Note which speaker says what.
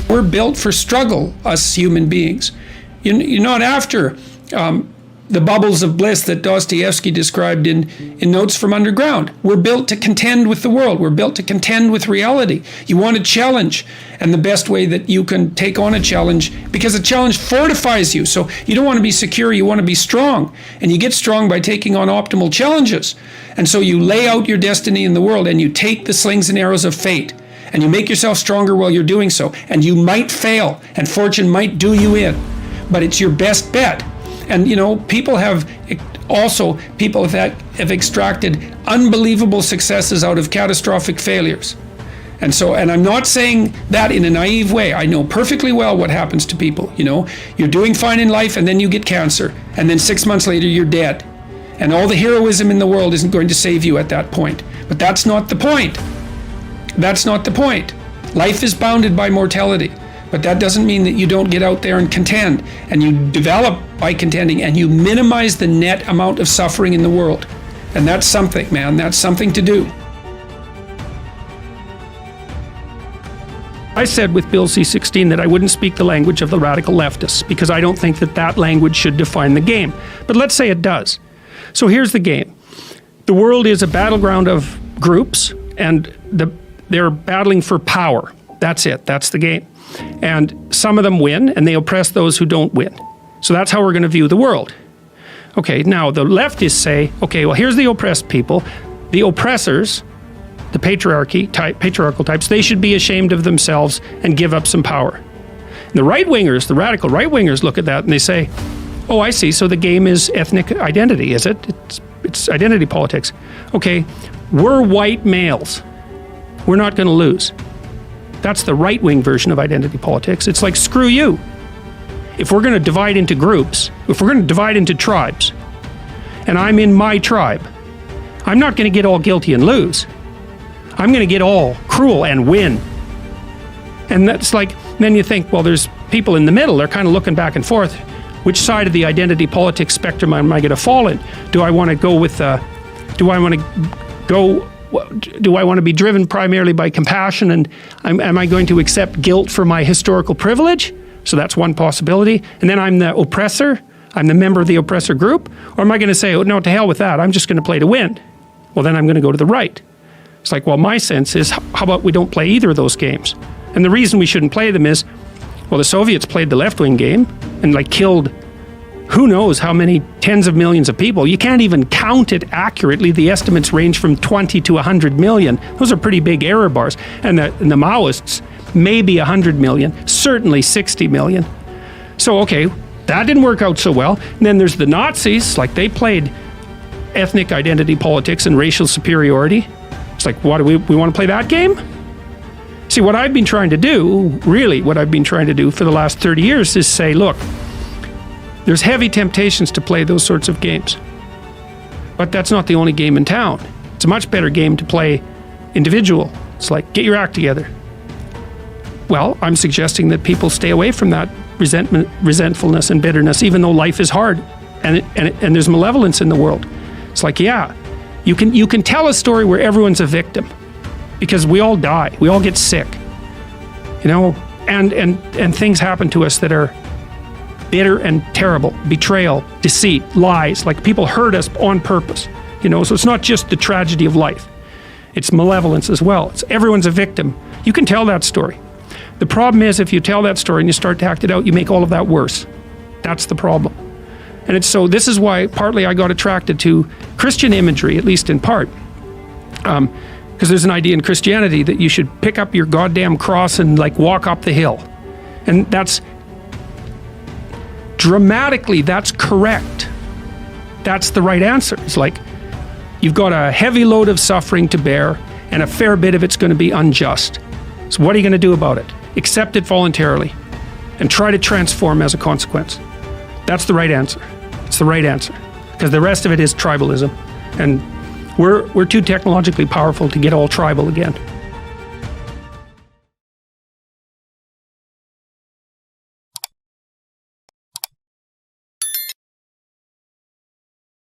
Speaker 1: We're built for struggle, us human beings. You're not after the bubbles of bliss that Dostoevsky described in Notes from Underground. We're built to contend with the world. We're built to contend with reality. You want a challenge, and the best way that you can take on a challenge, because a challenge fortifies you. So you don't want to be secure, you want to be strong. And you get strong by taking on optimal challenges. And so you lay out your destiny in the world, and you take the slings and arrows of fate, and you make yourself stronger while you're doing so. And you might fail, and fortune might do you in, but it's your best bet. And people have extracted unbelievable successes out of catastrophic failures. And I'm not saying that in a naive way. I know perfectly well what happens to people. You're doing fine in life, and then you get cancer, and then 6 months later you're dead. And all the heroism in the world isn't going to save you at that point. But that's not the point. That's not the point. Life is bounded by mortality. But that doesn't mean that you don't get out there and contend, and you develop by contending, and you minimize the net amount of suffering in the world. And that's something, man. That's something to do. I said with Bill C-16 that I wouldn't speak the language of the radical leftists, because I don't think that language should define the game. But let's say it does. So here's the game. The world is a battleground of groups, and they're battling for power. That's it. That's the game. And some of them win, and they oppress those who don't win. So that's how we're going to view the world. Okay, now the leftists say, okay, well, here's the oppressed people. The oppressors, the patriarchal types, they should be ashamed of themselves and give up some power. And the right-wingers, the radical right-wingers look at that and they say, oh, I see, so the game is ethnic identity, is it? It's identity politics. Okay, we're white males. We're not going to lose. That's the right-wing version of identity politics. It's like, screw you. If we're going to divide into groups, if we're going to divide into tribes, and I'm in my tribe, I'm not going to get all guilty and lose. I'm going to get all cruel and win. And that's like, then you think, well, there's people in the middle. They're kind of looking back and forth. Which side of the identity politics spectrum am I going to fall in? Do I want to go with, do I want to be driven primarily by compassion, and am I going to accept guilt for my historical privilege? So that's one possibility. And then I'm the oppressor, I'm the member of the oppressor group, or am I going to say, oh no, to hell with that, I'm just going to play to win? Well, then I'm going to go to the right. It's like, well, my sense is, how about we don't play either of those games? And the reason we shouldn't play them is, well, the Soviets played the left-wing game and killed who knows how many tens of millions of people. You can't even count it accurately. The estimates range from 20 to 100 million. Those are pretty big error bars. And the Maoists, maybe 100 million, certainly 60 million. So, okay, that didn't work out so well. And then there's the Nazis, they played ethnic identity politics and racial superiority. It's like, what, do we want to play that game? See, what I've been trying to do, really what I've been trying to do for the last 30 years is say, look, there's heavy temptations to play those sorts of games. But that's not the only game in town. It's a much better game to play individual. It's like, get your act together. Well, I'm suggesting that people stay away from that resentfulness and bitterness, even though life is hard and there's malevolence in the world. It's like, yeah, you can tell a story where everyone's a victim, because we all die, we all get sick, and things happen to us that are bitter and terrible. Betrayal, deceit, lies, people hurt us on purpose, so it's not just the tragedy of life, it's malevolence as well. Everyone's a victim. You can tell that story. The problem is, if you tell that story and you start to act it out, you make all of that worse. That's the problem. And this is why partly I got attracted to Christian imagery, at least in part, because there's an idea in Christianity that you should pick up your goddamn cross and walk up the hill. And that's dramatically, that's correct. That's the right answer. It's you've got a heavy load of suffering to bear, and a fair bit of it's going to be unjust. So what are you going to do about it? Accept it voluntarily and try to transform as a consequence. That's the right answer. It's the right answer, because the rest of it is tribalism, and we're too technologically powerful to get all tribal again.